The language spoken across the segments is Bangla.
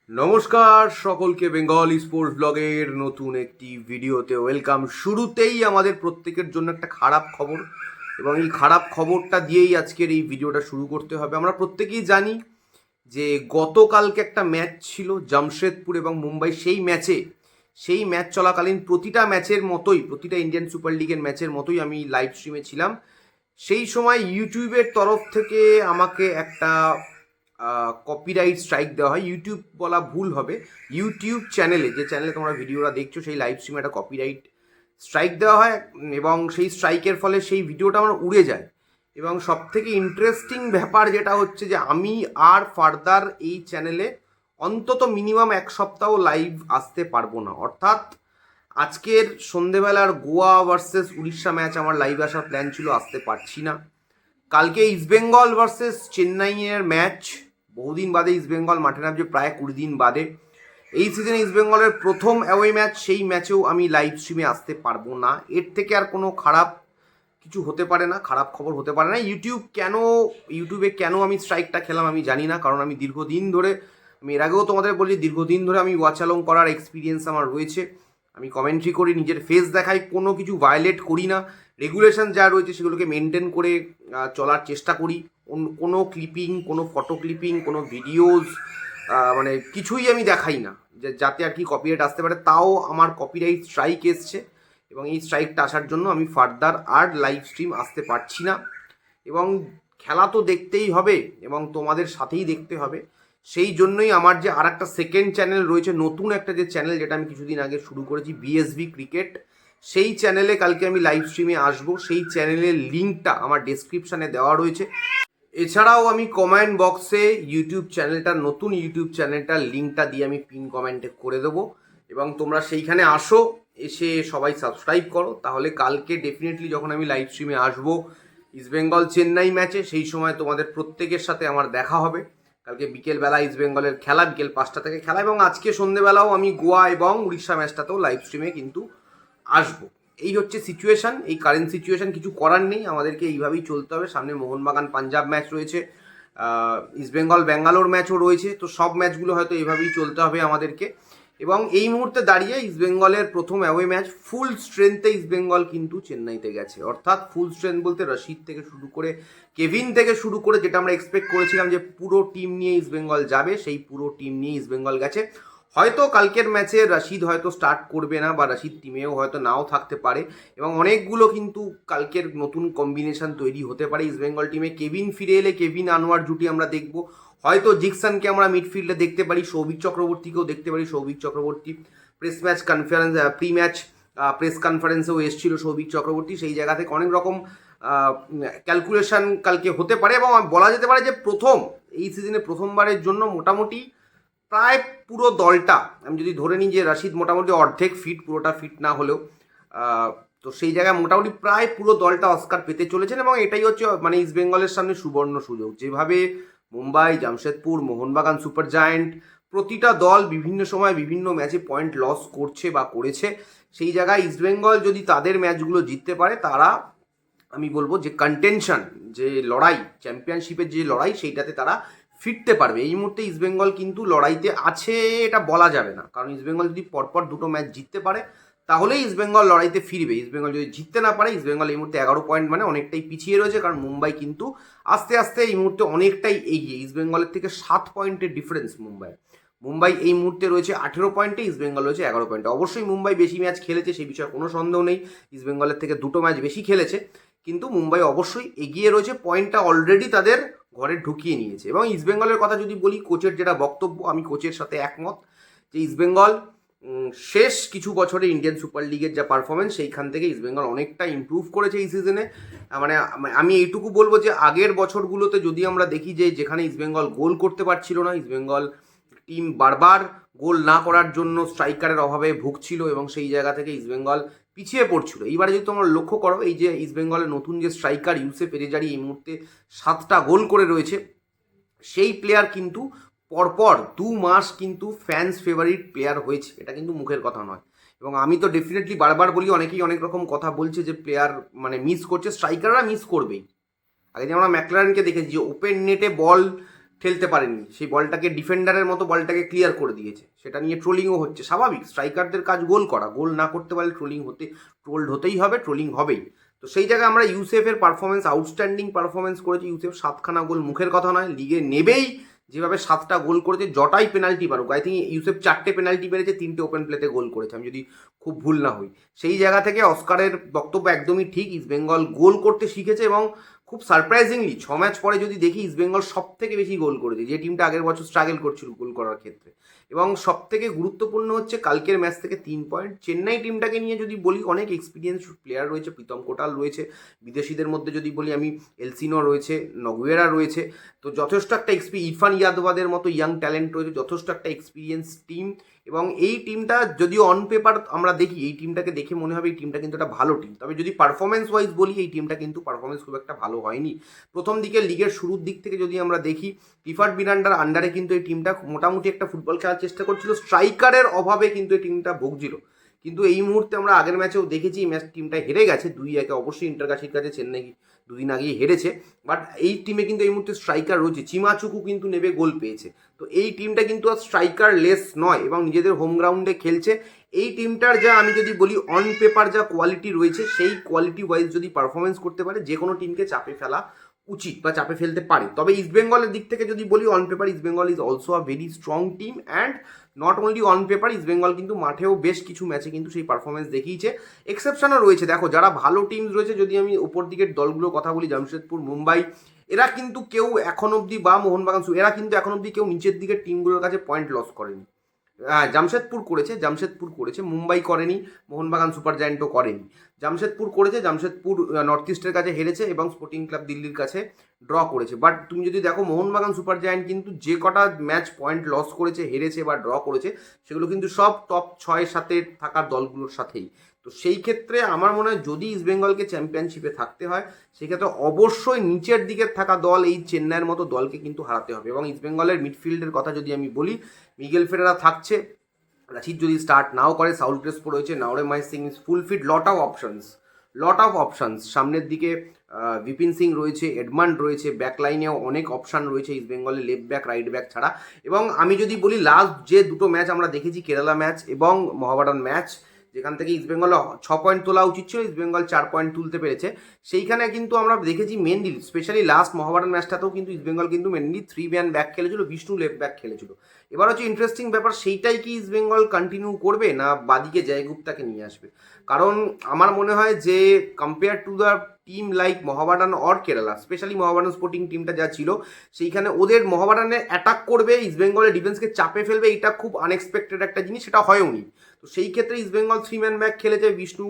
নমস্কার সকলকে, বেঙ্গল স্পোর্টস ব্লগের নতুন একটি ভিডিওতে ওয়েলকাম। শুরুতেই আমাদের প্রত্যেকের জন্য একটা খারাপ খবর, এবং এই খারাপ খবরটা দিয়েই আজকের এই ভিডিওটা শুরু করতে হবে। আমরা প্রত্যেকেই জানি যে গতকালকে একটা ম্যাচ ছিল জামশেদপুর এবং মুম্বাই। সেই ম্যাচ চলাকালীন প্রতিটা ম্যাচের মতোই, প্রতিটা ইন্ডিয়ান সুপার লিগের ম্যাচের মতোই আমি লাইভ স্ট্রিমে ছিলাম। সেই সময় ইউটিউবের তরফ থেকে আমাকে একটা কপিরাইট স্ট্রাইক দেওয়া হয়। ইউটিউব বলা ভুল হবে, ইউটিউব চ্যানেলে, যে চ্যানেলে তোমরা ভিডিওটা দেখছো সেই লাইভ স্ট্রিমে একটা কপিরাইট স্ট্রাইক দেওয়া হয়, এবং সেই স্ট্রাইকের ফলে সেই ভিডিওটা আমার উড়ে যায়। এবং সবথেকে ইন্টারেস্টিং ব্যাপার যেটা হচ্ছে যে আমি আর ফার্দার এই চ্যানেলে অন্তত মিনিমাম এক সপ্তাহ লাইভ আসতে পারবো না। অর্থাৎ আজকের সন্ধেবেলার গোয়া ভার্সেস উড়িষ্যা ম্যাচ আমার লাইভ আসার প্ল্যান ছিল, আসতে পারছি না। কালকে ইস্টবেঙ্গল ভার্সেস চেন্নাইয়ের ম্যাচ, বহুদিন বাদে ইস্টবেঙ্গল মাঠে নামছে, প্রায় 20 দিন বাদে। এই সিজনে ইস্টবেঙ্গলের প্রথম অ্যাওয়ে ম্যাচ, সেই ম্যাচেও আমি লাইভ স্ট্রিমে আসতে পারবো না। এর থেকে আর কোনো খারাপ কিছু হতে পারে না, খারাপ খবর হতে পারে না। ইউটিউবে কেন আমি স্ট্রাইকটা খেলাম আমি জানি না, কারণ আমি দীর্ঘদিন ধরে, আমি এর আগেও তোমাদের বলি, দীর্ঘদিন ধরে আমি ওয়াচ অ্যালং করার এক্সপিরিয়েন্স আমার রয়েছে। আমি কমেন্ট্রি করি, নিজের ফেস দেখাই, কোনো কিছু ভায়োলেট করি না। রেগুলেশন যা রয়েছে সেগুলোকে মেনটেন করে চলার চেষ্টা করি। কোনো ক্লিপিং, কোনো ফটো ক্লিপিং, কোনো ভিডিওস মানে কিছুই আমি দেখাই না, যাতে আর কি কপিরাইট আসতে পারে। তাও আমার কপিরাইট স্ট্রাইক এসছে, এবং এই স্ট্রাইকটা আসার জন্য আমি ফার্দার আর লাইভ স্ট্রিম আসতে পারছি না। এবং খেলা তো দেখতেই হবে, এবং তোমাদের সাথেই দেখতে হবে। সেই জন্যই আমার যে আর একটা সেকেন্ড চ্যানেল রয়েছে, নতুন একটা যে চ্যানেল, যেটা আমি কিছুদিন আগে শুরু করেছি, বিএসবি ক্রিকেট, সেই চ্যানেলে কালকে আমি লাইভ স্ট্রিমে আসবো। সেই চ্যানেলের লিঙ্কটা আমার ডেসক্রিপশানে দেওয়া রয়েছে। এছাড়াও আমি কমেন্ট বক্সে নতুন ইউটিউব চ্যানেলটার লিঙ্কটা দিয়ে আমি পিন কমেন্টে করে দেবো, এবং তোমরা সেইখানে আসো, এসে সবাই সাবস্ক্রাইব করো। তাহলে কালকে ডেফিনেটলি যখন আমি লাইভ স্ট্রিমে আসবো ইস্টবেঙ্গল চেন্নাই ম্যাচে, সেই সময় তোমাদের প্রত্যেকের সাথে আমার দেখা হবে। কালকে বিকেলবেলা ইস্টবেঙ্গলের খেলা, বিকেল 5টা থেকে খেলা, এবং আজকে সন্ধেবেলাও আমি গোয়া এবং উড়িষ্যা ম্যাচটাতেও লাইভ স্ট্রিমে কিন্তু আসবো। এই হচ্ছে সিচুয়েশান, এই কারেন্ট সিচুয়েশান। কিছু করার নেই, আমাদেরকে এইভাবেই চলতে হবে। সামনে মোহনবাগান পাঞ্জাব ম্যাচ রয়েছে, ইস্টবেঙ্গল ব্যাঙ্গালোর ম্যাচও রয়েছে, তো সব ম্যাচগুলো হয়তো এইভাবেই চলতে হবে আমাদেরকে। এবং এই মুহূর্তে দাঁড়িয়ে ইস্টবেঙ্গলের প্রথম অ্যাওয়ে ম্যাচ ফুল স্ট্রেংথে ইস্টবেঙ্গল কিন্তু চেন্নাইতে গেছে। অর্থাৎ ফুল স্ট্রেংথ বলতে রশিদ থেকে শুরু করে, কেভিন থেকে শুরু করে, যেটা আমরা এক্সপেক্ট করেছিলাম যে পুরো টিম নিয়ে ইস্টবেঙ্গল যাবে, সেই পুরো টিম নিয়ে ইস্টবেঙ্গল গেছে। হয়তো কালকের ম্যাচে রশিদ হয়তো স্টার্ট করবে না, বা রশিদ টিমেও হয়তো নাও থাকতে পারে, এবং অনেকগুলো কিন্তু কালকের নতুন কম্বিনেশন তৈরি হতে পারে ইস্টবেঙ্গল টিমে। কেভিন ফিরে এলে কেভিন আনোয়ার জুটি আমরা দেখব, হয়তো জিকসনকে আমরা মিডফিল্ডে দেখতে পারি, সৌভিক চক্রবর্তীকেও দেখতে পারি। Souvik Chakraborty pre match press কনফারেন্সেও এসেছিল সৌভিক চক্রবর্তী, সেই জায়গা থেকে অনেক রকম ক্যালকুলেশন কালকে হতে পারে। এবং বলা যেতে পারে যে এই সিজনে প্রথমবারের জন্য মোটামুটি প্রায় পুরো দলটা, আমি যদি ধরে নিই যে রশিদ মোটামুটি অর্ধেক ফিট, পুরোটা ফিট না হলেও, তো সেই জায়গায় মোটামুটি প্রায় পুরো দলটা অস্কার পেতে চলেছেন। এবং এটাই হচ্ছে মানে ইস্টবেঙ্গলের সামনে সুবর্ণ সুযোগ। যেভাবে মুম্বাই, জামশেদপুর, মোহনবাগান সুপার জায়ান্ট, প্রতিটা দল বিভিন্ন সময় বিভিন্ন ম্যাচে পয়েন্ট লস করছে বা করেছে, সেই জায়গায় ইস্টবেঙ্গল যদি তাদের ম্যাচগুলো জিততে পারে, তারা, আমি বলবো যে কন্টেনশন, যে লড়াই, চ্যাম্পিয়নশিপের যে লড়াই, সেইটাতে তারা ফিরতে পারবে। এই মুহূর্তে ইস্টবেঙ্গল কিন্তু লড়াইতে আছে, এটা বলা যাবে না, কারণ ইস্টবেঙ্গল যদি পরপর দুটো ম্যাচ জিততে পারে তাহলেই ইস্টবেঙ্গল লড়াইতে ফিরবে। ইস্টবেঙ্গল যদি জিততে না পারে, ইস্টবেঙ্গল এই মুহূর্তে 11 পয়েন্ট, মানে অনেকটাই পিছিয়ে রয়েছে। কারণ মুম্বাই কিন্তু আস্তে আস্তে এই মুহূর্তে অনেকটাই এগিয়ে, ইস্টবেঙ্গলের থেকে 7 পয়েন্টের ডিফারেন্স মুম্বাই এই মুহূর্তে রয়েছে 18 পয়েন্টে, ইস্টবেঙ্গল রয়েছে 11 পয়েন্টে। অবশ্যই মুম্বাই বেশি ম্যাচ খেলেছে, সেই বিষয়ে কোনো সন্দেহ নেই, ইস্টবেঙ্গলের থেকে দুটো ম্যাচ বেশি খেলেছে, কিন্তু মুম্বাই অবশ্যই এগিয়ে রয়েছে, পয়েন্টটা অলরেডি তাদের ঘরে ঢুকিয়ে নিয়েছে। এবং ইস্টবেঙ্গলের কথা যদি বলি, কোচের যেটা বক্তব্য, আমি কোচের সাথে একমত যে ইস্টবেঙ্গল শেষ কিছু বছরে ইন্ডিয়ান সুপার লিগের যা পারফরমেন্স, সেইখান থেকে ইস্টবেঙ্গল অনেকটা ইমপ্রুভ করেছে এই সিজনে। মানে আমি এইটুকু বলবো যে আগের বছরগুলোতে যদি আমরা দেখি যে যেখানে ইস্টবেঙ্গল গোল করতে পারছিল না, ইস্টবেঙ্গল টিম বারবার গোল না করার জন্য স্ট্রাইকারের অভাবে ভুগছিল, এবং সেই জায়গা থেকে ইস্টবেঙ্গল পিছিয়ে পড়ছিল। এইবারে যদি তোমরা লক্ষ্য করো, এই যে ইস্টবেঙ্গলের নতুন যে স্ট্রাইকার ইউসেফ এরেজারি এই মুহূর্তে 7টা গোল করে রয়েছে, সেই প্লেয়ার কিন্তু পরপর 2 মাস কিন্তু ফ্যান্স ফেভারিট প্লেয়ার হয়েছে, এটা কিন্তু মুখের কথা নয়। এবং আমি তো ডেফিনেটলি বারবার বলি, অনেকেই অনেক রকম কথা বলছে যে প্লেয়ার মানে মিস করছে, স্ট্রাইকাররা মিস করবেই। আগে যেমন আমরা ম্যাকলারেনকে দেখেছি যে ওপেন নেটে বল ঠেলতে পারেনি, সেই বলটাকে ডিফেন্ডারের মতো বলটাকে ক্লিয়ার করে দিয়েছে, সেটা নিয়ে ট্রোলিংও হচ্ছে। স্বাভাবিক, স্ট্রাইকারদের কাজ গোল করা, গোল না করতে পারলে ট্রোলড হতেই হবে, ট্রোলিং হবেই। তো সেই জায়গায় আমরা ইউসেফের পারফরমেন্স, আউটস্ট্যান্ডিং পারফরমেন্স করেছে ইউসেফ। 7খানা গোল মুখের কথা নয়, লিগে নেবেই, যেভাবে 7টা গোল করেছে, যটাই পেনাল্টি পারুক। আই থিঙ্ক ইউসেফ 4টে পেনাল্টি পেরেছে, 3টে ওপেন প্লেতে গোল করেছে, আমি যদি খুব ভুল না হই। সেই জায়গা থেকে অস্কারের বক্তব্য একদমই ঠিক, ইস্টবেঙ্গল গোল করতে শিখেছে এবং খুব সারপ্রাইজিংলি 6 ম্যাচ পরে যদি দেখি ইস্টবেঙ্গল সব থেকে বেশি গোল করেছে, যে টিমটা আগের বছর স্ট্রাগল করছিল গোল করার ক্ষেত্রে। এবং সব থেকে গুরুত্বপূর্ণ হচ্ছে কালকের ম্যাচ থেকে 3 পয়েন্ট। চেন্নাই টিমটাকে নিয়ে যদি বলি, অনেক এক্সপিরিয়েন্স প্লেয়ার রয়েছে, প্রীতম কোটাল রয়েছে, বিদেশিদের মধ্যে যদি বলি আমি এলসিনো রয়েছে, নগুয়েরা রয়েছে, তো যথেষ্ট একটা ইরফান ইয়াদবাদের মতো ইয়াং ট্যালেন্ট রয়েছে, যথেষ্ট একটা এক্সপিরিয়েন্স টিম। এবং এই টিমটা যদিও অন পেপার আমরা দেখি, এই টিমটাকে দেখে মনে হবে এই টিমটা কিন্তু একটা ভালো টিম, তবে যদি পারফরমেন্স ওয়াইজ বলি, এই টিমটা কিন্তু পারফরমেন্স খুব একটা ভালো হয়নি। প্রথম দিকে লিগের শুরুর দিক থেকে যদি আমরা দেখি, ক্লিফার্ড মিরান্ডার আন্ডারে কিন্তু এই টিমটা মোটামুটি একটা ফুটবল খেলার চেষ্টা করছিল, স্ট্রাইকারের অভাবে কিন্তু এই টিমটা ভুগছিল। কিন্তু এই মুহূর্তে আমরা আগের ম্যাচেও দেখেছি, ম্যাচ টিমটা হেরে গেছে 2-1, অবশ্যই ইন্টারকাশির কাছে চেন্নাই দুদিন আগেই হেরেছে, বাট এই টিমে কিন্তু এই মুহূর্তে স্ট্রাইকার রয়েছে, চিমাচুকু কিন্তু নেবে গোল পেয়েছে। তো এই টিমটা কিন্তু আর স্ট্রাইকার লেস নয় এবং নিজেদের হোম গ্রাউন্ডে খেলছে। এই টিমটার যা আমি যদি বলি অন পেপার যা কোয়ালিটি রয়েছে, সেই কোয়ালিটি ওয়াইজ যদি পারফরমেন্স করতে পারে, যে কোনো টিমকে চাপে ফেলা উচিত বা চাপে ফেলতে পারে। তবে ইস্টবেঙ্গলের দিক থেকে যদি বলি, on paper East Bengal is also a very strong team, and not only on paper, East Bengal কিন্তু মাঠেও বেশ কিছু ম্যাচে কিন্তু সেই পারফরমেন্স দেখিয়েছে। এক্সেপশনও রয়েছে, দেখো যারা ভালো টিমস রয়েছে, যদি আমি উপর দিকের দলগুলোর কথা বলি, জামশেদপুর, মুম্বাই, এরা কিন্তু কেউ এখন অবধি, বা মোহনবাগান, এরা কিন্তু এখন অবধি কেউ নিচের দিকের টিমগুলোর কাছে পয়েন্ট লস করেনি। জামশেদপুর করেছে, মুম্বাই করেনি, মোহনবাগান সুপার জায়ান্টও করেনি। জামশেদপুর করেছে, জামশেদপুর নর্থ ইস্টের কাছে হেরেছে এবং স্পোর্টিং ক্লাব দিল্লির কাছে ড্র করেছে। বাট তুমি যদি দেখো, মোহনবাগান সুপার জায়ান্ট কিন্তু যে কটা ম্যাচ পয়েন্ট লস করেছে, হেরেছে বা ড্র করেছে, সেগুলো কিন্তু সব টপ 6-7-এ থাকা দলগুলোর সাথেই। তো সেই ক্ষেত্রে আমার মনে হয় যদি ইস্টবেঙ্গলকে চ্যাম্পিয়নশিপে থাকতে হয়, সেক্ষেত্রে অবশ্যই নিচের দিকে থাকা দল, এই চেন্নাইয়ের মতো দলকে কিন্তু হারাতে হবে। এবং ইস্টবেঙ্গলের মিডফিল্ডের কথা যদি আমি বলি, মিগেল ফেরেরা থাকছে, রাশিদ যদি স্টার্ট নাও করে, সাউল ক্রেসপো রয়েছে, নাওরে মাই Singh is full fit, lot of options সামনের দিকে। বিপিন সিং রয়েছে, এডমান্ড রয়েছে, ব্যাক লাইনেও অনেক অপশান রয়েছে ইস্টবেঙ্গলের, লেফট ব্যাক, রাইট ব্যাক ছাড়া। এবং আমি যদি বলি, লাস্ট যে দুটো ম্যাচ আমরা দেখেছি, কেরালা ম্যাচ এবং মোহামেডান ম্যাচ, যেখান থেকে ইস্টবেঙ্গল 6 পয়েন্ট তোলা উচিত ছিল, ইস্টবেঙ্গল 4 পয়েন্ট তুলতে পেরেছে। সেইখানে কিন্তু আমরা দেখেছি মেনলি, স্পেশালি লাস্ট মোহামেডান ম্যাচটাতেও কিন্তু ইস্টবেঙ্গল কিন্তু মেনলি 3 ম্যান ব্যাক খেলেছিল, বিষ্ণু লেফট ব্যাক খেলেছিল। এবার হচ্ছে ইন্টারেস্টিং ব্যাপার, সেইটাই কি ইস্টবেঙ্গল কন্টিনিউ করবে, না বাদিকে জয়গুপ্তাকে নিয়ে আসবে? কারণ আমার মনে হয় যে compare to the team like Mohammedan or Kerala, specially Mohammedan sporting টিমটা যা ছিল, সেইখানে ওদের মোহামেডানে অ্যাটাক করবে, ইস্টবেঙ্গলের ডিফেন্সকে চাপে ফেলবে, এটা খুব আনএক্সপেক্টেড একটা জিনিস, সেটা হয়ওনি। তো সেই ক্ষেত্রে ইস্টবেঙ্গল 3 ম্যান ব্যাক খেলেছে, বিষ্ণু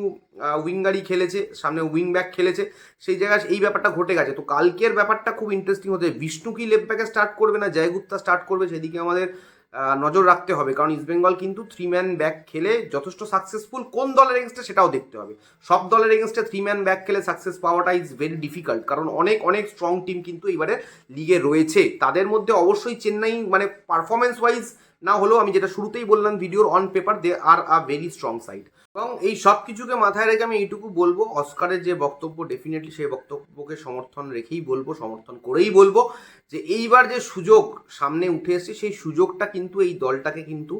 উইঙ্গারি খেলেছে, সামনে উইং ব্যাক খেলেছে, সেই জায়গায় এই ব্যাপারটা ঘটে গেছে। তো কালকের ব্যাপারটা খুব ইন্টারেস্টিং হতে, বিষ্ণু কি লেফট ব্যাকে স্টার্ট করবে না জয়গুপ্তা স্টার্ট করবে, সেদিকে আমাদের নজর রাখতে হবে। কারণ ইস্টবেঙ্গল কিন্তু 3 ম্যান ব্যাক খেলে যথেষ্ট সাকসেসফুল, কোন দলের এগেনস্টে সেটাও দেখতে হবে। সব দলের এগেনস্টে 3 ম্যান ব্যাক খেলে সাকসেস পাওয়াটা ইজ ভেরি ডিফিকাল্ট, কারণ অনেক স্ট্রং টিম কিন্তু এবারে লিগে রয়েছে। তাদের মধ্যে অবশ্যই চেন্নাই, মানে পারফরমেন্স ওয়াইজ না হলেও, আমি যেটা শুরুতেই বললাম ভিডিওর, on paper they are a very strong side. এবং এই সব কিছুকে মাথায় রেখে আমি এইটুকু বলবো, অস্কারের যে বক্তব্য, ডেফিনেটলি সেই বক্তব্যকে সমর্থন রেখেই বলবো, সমর্থন করেই বলবো যে এইবার যে সুযোগ সামনে উঠে এসেছে, সেই সুযোগটা কিন্তু এই দলটাকে কিন্তু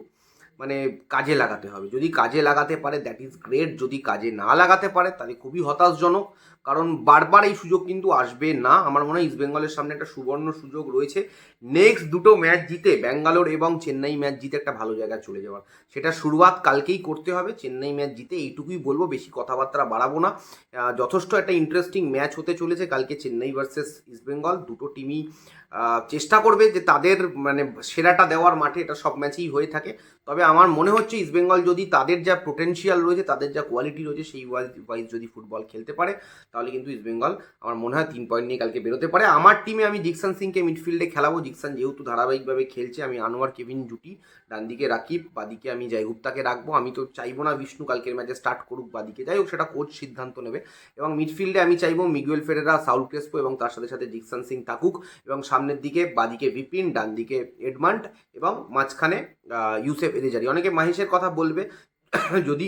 মানে কাজে লাগাতে হবে। যদি কাজে লাগাতে পারে, দ্যাট ইজ গ্রেট। যদি কাজে না লাগাতে পারে, তাহলে খুবই হতাশজনক, কারণ বারবার এই সুযোগ কিন্তু আসবে না। আমার মনে হয় ইস্টবেঙ্গলের সামনে একটা সুবর্ণ সুযোগ রয়েছে, নেক্সট দুটো ম্যাচ জিতে, ব্যাঙ্গালোর এবং চেন্নাই ম্যাচ জিতে একটা ভালো জায়গায় চলে যাওয়ার। সেটা শুরুয়াত কালকেই করতে হবে, চেন্নাই ম্যাচ জিতে, এইটুকুই বলবো, বেশি কথাবার্তা বাড়াবো না। যথেষ্ট একটা ইন্টারেস্টিং ম্যাচ হতে চলেছে কালকে, চেন্নাই ভার্সেস ইস্টবেঙ্গল। দুটো টিমই চেষ্টা করবে যে তাদের মানে সেরাটা দেওয়ার, মাঠে এটা সব ম্যাচেই হয়ে থাকে। তবে আমার মনে হচ্ছে ইস্টবেঙ্গল যদি তাদের যা পোটেনশিয়াল রয়েছে, তাদের যা কোয়ালিটি রয়েছে, সেই ওয়াইজ যদি ফুটবল খেলতে পারে, তাহলে কিন্তু ইস্টবেঙ্গল আমার মনে হয় 3 পয়েন্ট নিয়ে কালকে বেরোতে পারে। আমার টিমে আমি জিকসান সিংকে মিডফিল্ডে খেলাবো। জিকসান যেহেতু ধারাবাহিকভাবে খেলছে, আমি আনোয়ার কেভিন জুটি, ডান দিকে রাকিব, বাদিকে আমি জয়গুপ্তাকে রাখবো। আমি তো চাইবো না বিষ্ণু কালকের ম্যাচে স্টার্ট করুক বাদিকে, যাই হোক সেটা কোচ সিদ্ধান্ত নেবে। এবং মিডফিল্ডে আমি চাইবো মিগুয়েল ফেরেরা, সাউল ক্রেসপো এবং তার সাথে সাথে জিকসান সিং থাকুক। এবং সামনের দিকে বাদিকে বিপিন, ডান দিকে এডমান্ড এবং মাঝখানে ইউসেফ এদেজারি। অনেকে মাহেশের কথা বলবে, যদি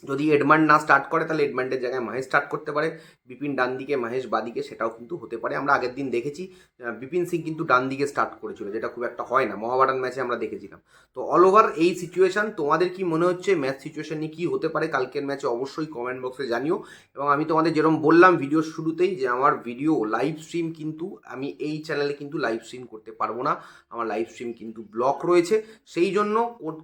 যদি এডমান্ড না স্টার্ট করে তাহলে এডমান্ডের জায়গায় মাহেশ স্টার্ট করতে পারে, বিপিন ডান দিকে মাহেশ বাদিকে, সেটাও কিন্তু হতে পারে। আমরা আগের দিন দেখেছি বিপিন সিং কিন্তু ডান দিকে স্টার্ট করেছিল, যেটা খুব একটা হয় না, মহাবাডান ম্যাচে আমরা দেখেছিলাম। তো অল ওভার এই সিচুয়েশান, তোমাদের কি মনে হচ্ছে ম্যাচ সিচুয়েশান নিয়ে কী হতে পারে কালকের ম্যাচে অবশ্যই কমেন্ট বক্সে জানিও। এবং আমি তোমাদের যেরকম বললাম ভিডিওর শুরুতেই যে আমার ভিডিও লাইভ স্ট্রিম কিন্তু আমি এই চ্যানেলে কিন্তু লাইভ স্ট্রিম করতে পারবো না, আমার লাইভ স্ট্রিম কিন্তু ব্লক রয়েছে। সেই জন্য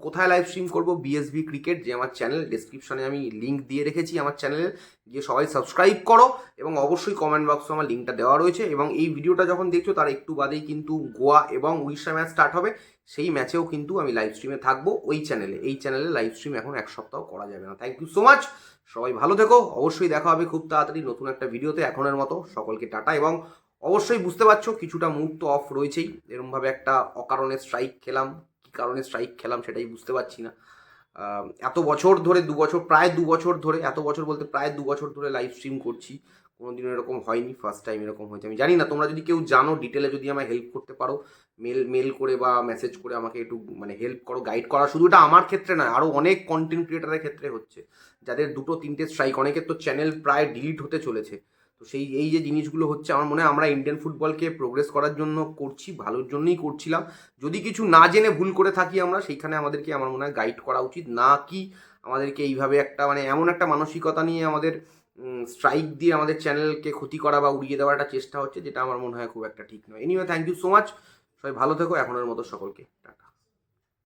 কোথায় লাইভ স্ট্রিম করবো, বিএসবি ক্রিকেট যে আমার চ্যানেল, ডেসক্রিপশনে আমি লিঙ্ক দিয়ে রেখেছি আমার চ্যানেলে, গিয়ে সবাই সাবস্ক্রাইব করো এবং অবশ্যই কমেন্ট বক্সে আমার লিঙ্কটা দেওয়া রয়েছে। এবং এই ভিডিওটা যখন দেখছো তার একটু বাদেই কিন্তু গোয়া এবং উড়িষ্যা ম্যাচ স্টার্ট হবে, সেই ম্যাচেও কিন্তু আমি লাইভ স্ট্রিমে থাকবো ওই চ্যানেলে। এই চ্যানেলে লাইভ স্ট্রিম এখন এক সপ্তাহ করা যাবে না। থ্যাংক ইউ সো মাচ, সবাই ভালো থেকো, অবশ্যই দেখা হবে খুব তাড়াতাড়ি নতুন একটা ভিডিওতে। এখনের মতো সকলকে টাটা। এবং অবশ্যই বুঝতে পারছো কিছুটা মুড তো অফ রয়েছেই, এরমভাবে একটা অকারণে স্ট্রাইক খেলাম, কী কারণে স্ট্রাইক খেলাম সেটাই বুঝতে পারছি না। এত বছর ধরে, প্রায় দু বছর ধরে, এত বছর বলতে প্রায় 2 বছর ধরে লাইভ স্ট্রিম করছি, কোনোদিনও এরকম হয়নি, ফার্স্ট টাইম এরকম হয়েছে। আমি জানি না, তোমরা যদি কেউ জানো ডিটেলে যদি আমায় হেল্প করতে পারো, মেল করে বা মেসেজ করে আমাকে একটু মানে হেল্প করো, গাইড করা। শুধু এটা আমার ক্ষেত্রে নয়, আরও অনেক কন্টেন্ট ক্রিয়েটারের ক্ষেত্রে হচ্ছে, যাদের 2-3টে স্ট্রাইক, অনেকের তো চ্যানেল প্রায় ডিলিট হতে চলেছে। তো এই যে জিনিসগুলো হচ্ছে, আমার মনে হয় আমরা ইন্ডিয়ান ফুটবলকে প্রোগ্রেস করার জন্য করছি, ভালোর জন্যই করছিলাম। যদি কিছু না জেনে ভুল করে থাকি আমরা, সেইখানে আমাদেরকে আমার মনে হয় গাইড করা উচিত, না কি আমাদেরকে এইভাবে একটা মানে এমন একটা মানসিকতা নিয়ে আমাদের স্ট্রাইক দিয়ে আমাদের চ্যানেলকে ক্ষতি করা বা উড়িয়ে দেওয়ার একটা চেষ্টা হচ্ছে, যেটা আমার মনে হয় খুব একটা ঠিক নয়। Anyway, thank you so much, সবাই ভালো থেকো, এখনের মতো সকলকে টাটা।